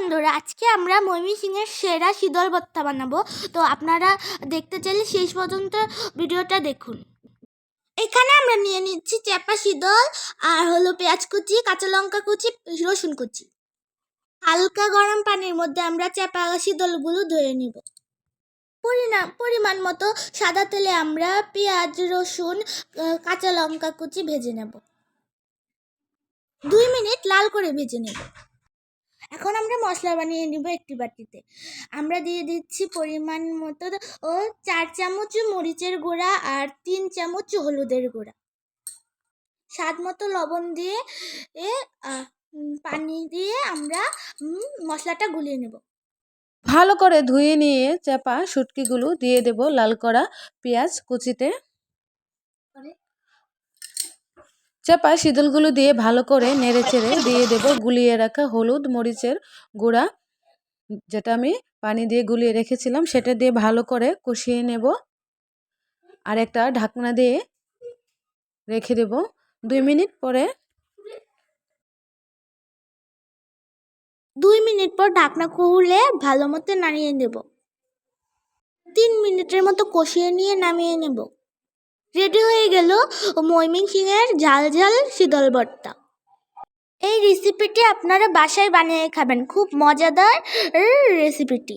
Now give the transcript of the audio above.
বন্ধুরা, আজকে আমরা ময়মনসিংহের সেরা শীতল ভর্তা বানাবো। তো আপনারা দেখতে চাইলে শেষ পর্যন্ত ভিডিওটা দেখুন। এখানে আমরা নিয়ে নিচ্ছি চেপা শীতল, আর হলো পেঁয়াজ কুচি, কাঁচা লঙ্কা কুচি, রসুন কুচি। হালকা গরম পানির মধ্যে আমরা চেপা শীতলগুলো ধুয়ে নিব। পরিমাণ মতো সাদা তেলে আমরা পেঁয়াজ, রসুন, কাঁচা লঙ্কা কুচি ভেজে নেব। 2 মিনিট লাল করে ভেজে নেব। এখন আমরা মশলা বানিয়ে নিব একটি বাটিতে। আমরা দিয়ে দিচ্ছি পরিমাণ মতো 4 চামচ মরিচের গুঁড়া আর 3 চামচ হলুদের গুঁড়া। স্বাদ মতো লবণ দিয়ে পানি দিয়ে আমরা মশলাটা গুলিয়ে নেব। ভালো করে ধুয়ে নিয়ে চাপা শুটকিগুলো দিয়ে দেব লাল করা পেঁয়াজ কুচিতে। চাপা শীতলগুলো দিয়ে ভালো করে নেড়ে চেড়ে দিয়ে দেব গুলিয়ে রাখা হলুদ মরিচের গুঁড়া, যেটা আমি পানি দিয়ে গুলিয়ে রেখেছিলাম, সেটা দিয়ে ভালো করে কষিয়ে নেব। আর একটা ঢাকনা দিয়ে রেখে দেব। 2 মিনিট পরে 2 মিনিট পর ঢাকনা খুলে ভালো মতো নাড়িয়ে নেব। 3 মিনিটের মতো কষিয়ে নিয়ে নামিয়ে নেব। রেডি হয়ে গেল ময়মনসিংহের ঝাল ঝাল শীতল ভর্তা। এই রেসিপিটি আপনারা বাসায় বানিয়ে খাবেন, খুব মজাদার রেসিপিটি।